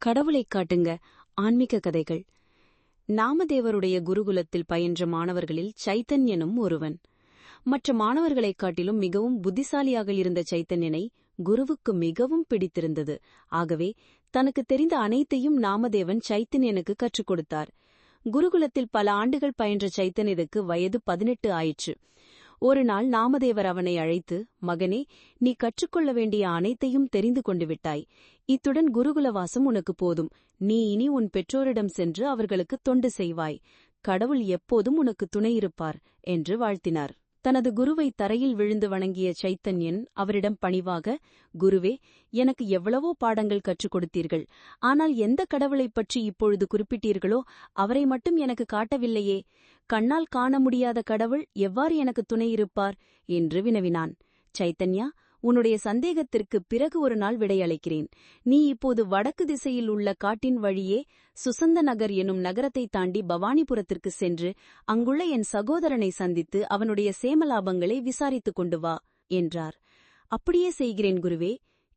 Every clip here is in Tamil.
கடவுளை காட்டுங்க. ஆன்மீக கதைகள். நாமதேவருடைய குருகுலத்தில் பயின்ற மாணவர்களில் சைத்தன்யனும் ஒருவன். மற்ற மாணவர்களைக் காட்டிலும் மிகவும் புத்திசாலியாக இருந்த சைத்தன்யனை குருவுக்கு மிகவும் பிடித்திருந்தது. ஆகவே தனக்கு தெரிந்த அனைத்தையும் நாமதேவன் சைத்தன்யனுக்கு கற்றுக் கொடுத்தார். குருகுலத்தில் பல ஆண்டுகள் பயின்ற சைத்தன்யனுக்கு வயது 18 ஆயிற்று. ஒரு நாள் நாமதேவர் அவனை அழைத்து, மகனே, நீ கற்றுக்கொள்ள வேண்டிய அனைத்தையும் தெரிந்து கொண்டு விட்டாய். இத்துடன் குருகுலவாசம் உனக்கு போதும். நீ இனி உன் பெற்றோரிடம் சென்று அவர்களுக்கு தொண்டு செய்வாய். கடவுள் எப்போதும் உனக்கு துணையிருப்பார் என்று வாழ்த்தினார். தனது குருவை தரையில் விழுந்து வணங்கிய சைத்தன்யன் அவரிடம் பணிவாக, குருவே, எனக்கு எவ்வளவோ பாடங்கள் கற்றுக் கொடுத்தீர்கள். ஆனால் எந்த கடவுளைப் பற்றி இப்பொழுது குறிப்பிட்டீர்களோ அவரை மட்டும் எனக்கு காட்டவில்லையே. கண்ணால் காண முடியாத கடவுள் எவ்வாறு எனக்கு துணையிருப்பார் என்று வினவினான். சைத்தன்யா, உன்னுடைய சந்தேகத்திற்கு பிறகு ஒரு நாள் விடையளிக்கிறேன். நீ இப்போது வடக்கு திசையில் உள்ள காட்டின் வழியே சுசந்த நகர் எனும் நகரத்தை தாண்டி பவானிபுரத்திற்கு சென்று அங்குள்ள என் சகோதரனை சந்தித்து அவனுடைய சேமலாபங்களை விசாரித்துக் கொண்டு வா என்றார். அப்படியே செய்கிறேன் குருவே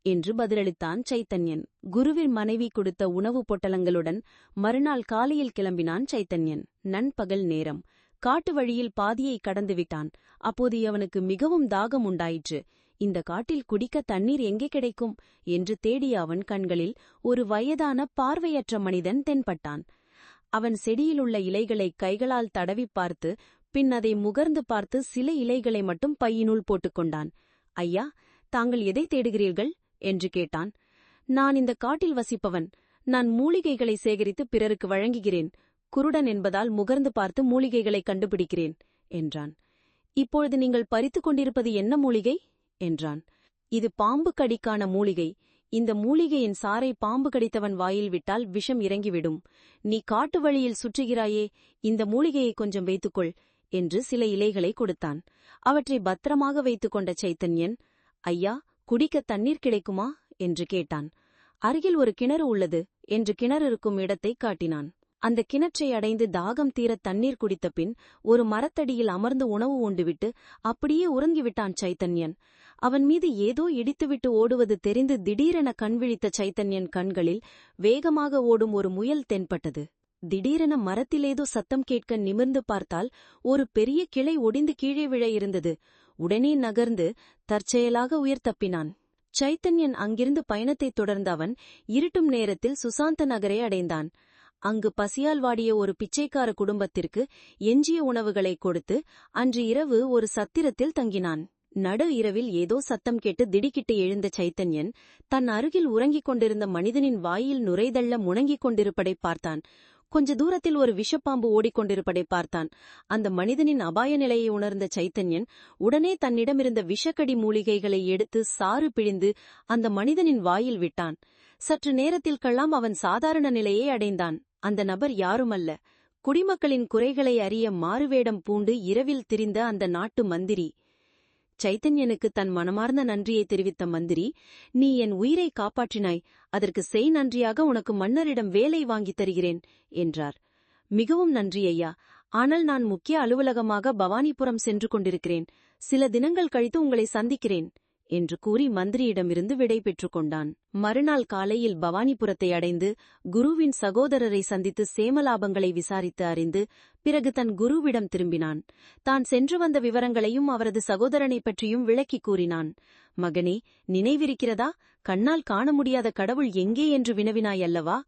என்று பதிலளித்தான் சைத்தன்யன். குருவின் மனைவி கொடுத்த உணவுப் பொட்டலங்களுடன் மறுநாள் காலையில் கிளம்பினான் சைத்தன்யன். நண்பகல் நேரம். காட்டு வழியில் பாதியை கடந்துவிட்டான். அப்போது அவனுக்கு மிகவும் தாகம் உண்டாயிற்று. இந்த காட்டில் குடிக்க தண்ணீர் எங்கே கிடைக்கும் என்று தேடிய அவன் கண்களில் ஒரு வயதான பார்வையற்ற மனிதன் தென்பட்டான். அவன் செடியிலுள்ள இலைகளை கைகளால் தடவி பார்த்து பின் அதை முகர்ந்து பார்த்து சில இலைகளை மட்டும் பையினுள் போட்டுக்கொண்டான். ஐயா, தாங்கள் எதை தேடுகிறீர்கள் என்று கேட்டான். நான் இந்த காட்டில் வசிப்பவன். நான் மூலிகைகளை சேகரித்து பிறருக்கு வழங்குகிறேன். குருடன் என்பதால் முகர்ந்து பார்த்து மூலிகைகளை கண்டுபிடிக்கிறேன் என்றான். இப்பொழுது நீங்கள் பறித்துக் கொண்டிருப்பது என்ன மூலிகை என்றான். இது பாம்பு கடிக்கான மூலிகை. இந்த மூலிகையின் சாறை பாம்பு கடித்தவன் வாயில் விட்டால் விஷம் இறங்கிவிடும். நீ காட்டு வழியில் சுற்றுகிறாயே, இந்த மூலிகையை கொஞ்சம் வைத்துக்கொள் என்று சில இலைகளை கொடுத்தான். அவற்றை பத்திரமாக வைத்துக் கொண்ட சைத்தன்யன், ஐயா, குடிக்க தண்ணீர் கிடைக்குமா என்று கேட்டான். அருகில் ஒரு கிணறு உள்ளது என்று கிணறு இருக்கும் இடத்தை காட்டினான். அந்த கிணற்றை அடைந்து தாகம் தீர தண்ணீர் குடித்த பின் ஒரு மரத்தடியில் அமர்ந்து உணவு உண்டுவிட்டு அப்படியே உறங்கிவிட்டான் சைத்தன்யன். அவன் மீது ஏதோ இடித்துவிட்டு ஓடுவது தெரிந்து திடீரென கண்விழித்த சைத்தன்யன் கண்களில் வேகமாக ஓடும் ஒரு முயல் தென்பட்டது. திடீரென மரத்திலேதோ சத்தம் கேட்க நிமிர்ந்து பார்த்தால் ஒரு பெரிய கிளை ஒடிந்து கீழே விழ இருந்தது. உடனே நகர்ந்து தற்செயலாக உயிர் தப்பினான். சைத்தன்யன் அங்கிருந்து பயணத்தை தொடர்ந்த அவன் இருட்டும் நேரத்தில் சுசாந்த நகரை அடைந்தான். அங்கு பசியால் வாடிய ஒரு பிச்சைக்கார குடும்பத்திற்கு எஞ்சிய உணவுகளை கொடுத்து அன்று இரவு ஒரு சத்திரத்தில் தங்கினான். நடு இரவில் ஏதோ சத்தம் கேட்டு திடுக்கிட்டு எழுந்த சைத்தன்யன் தன் அருகில் உறங்கிக் கொண்டிருந்த மனிதனின் வாயில் நுரைதள்ள முணங்கிக் கொண்டிருப்பதை பார்த்தான். கொஞ்ச தூரத்தில் ஒரு விஷப்பாம்பு ஓடிக்கொண்டிருப்பதை பார்த்தான். அந்த மனிதனின் அபாய நிலையை உணர்ந்த சைத்தன்யன் உடனே தன்னிடமிருந்த விஷக்கடி மூலிகைகளை எடுத்து சாறு பிழிந்து அந்த மனிதனின் வாயில் விட்டான். சற்று நேரத்தில் கள்ளாம் அவன் சாதாரண நிலையை அடைந்தான். அந்த நபர் யாருமல்ல, குடிமக்களின் குறைகளை அறிய மாறுவேடம் பூண்டு இரவில் திரிந்த அந்த நாட்டு மந்திரி. சைத்தன்யனுக்கு தன் மனமார்ந்த நன்றியை தெரிவித்த மந்திரி, நீ என் உயிரை காப்பாற்றினாய், அதற்கு செய் நன்றியாக உனக்கு மன்னரிடம் வேலை வாங்கித் தருகிறேன் என்றார். மிகவும் நன்றி ஐயா, ஆனால் நான் முக்கிய அலுவலகமாக பவானிபுரம் சென்று கொண்டிருக்கிறேன். சில தினங்கள் கழித்து உங்களை சந்திக்கிறேன் என்று கூறி மந்திரியிடமிருந்து விடை பெற்றுக் கொண்டான். மறுநாள் காலையில் பவானிபுரத்தை அடைந்து குருவின் சகோதரரை சந்தித்து சேமலாபங்களை விசாரித்து அறிந்து பிறகு தன் குருவிடம் திரும்பினான். தான் சென்று வந்த விவரங்களையும் அவரது சகோதரனை பற்றியும் விளக்கி கூறினான். மகனே, நினைவிருக்கிறதா, கண்ணால் காண முடியாத கடவுள் எங்கே என்று வினவினாய் அல்லவா?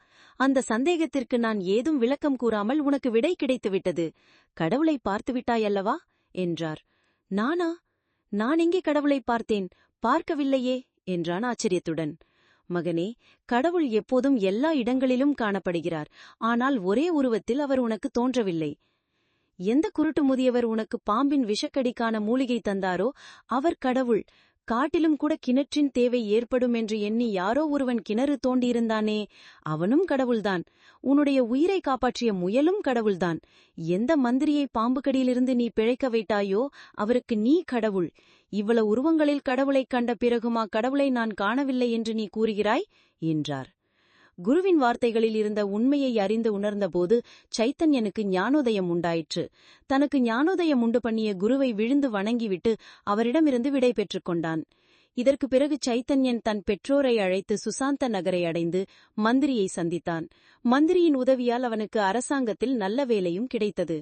அந்த சந்தேகத்திற்கு நான் ஏதும் விளக்கம் கூறாமல் உனக்கு விடை கிடைத்துவிட்டது. கடவுளை பார்த்துவிட்டாயல்லவா என்றார். நானா? நான் எங்கே கடவுளை பார்த்தேன்? பார்க்கவில்லையே என்றான் ஆச்சரியத்துடன். மகனே, கடவுள் எப்போதும் எல்லா இடங்களிலும் காணப்படுகிறார். ஆனால் ஒரே உருவத்தில் அவர் உனக்கு தோன்றவில்லை. எந்த குருட்டு முதியவர் உனக்கு பாம்பின் விஷக்கடிக்கான மூலிகை தந்தாரோ அவர் கடவுள். காட்டிலும் கூட கிணற்றின் தேவை ஏற்படும் என்று எண்ணி யாரோ ஒருவன் கிணறு தோண்டியிருந்தானே, அவனும் கடவுள்தான். உன்னுடைய உயிரை காப்பாற்றிய முயலும் கடவுள்தான். எந்த மந்திரியை பாம்பு கடியிலிருந்து நீ பிழைக்க வைத்தாயோ அவருக்கு நீ கடவுள். இவ்வளவு உருவங்களில் கடவுளைக் கண்ட பிறகுமா கடவுளை நான் காணவில்லை என்று நீ கூறுகிறாய் என்றார். குருவின் வார்த்தைகளில் இருந்த உண்மையை அறிந்து உணர்ந்தபோது சைத்தன்யனுக்கு ஞானோதயம் உண்டாயிற்று. தனக்கு ஞானோதயம் உண்டு பண்ணிய குருவை விழுந்து வணங்கிவிட்டு அவரிடமிருந்து விடை பெற்றுக் கொண்டான். இதற்கு பிறகு சைத்தன்யன் தன் பெற்றோரை அழைத்து சுசாந்த நகரை அடைந்து மந்திரியை சந்தித்தான். மந்திரியின் உதவியால் அவனுக்கு அரசாங்கத்தில் நல்ல வேலையும் கிடைத்தது.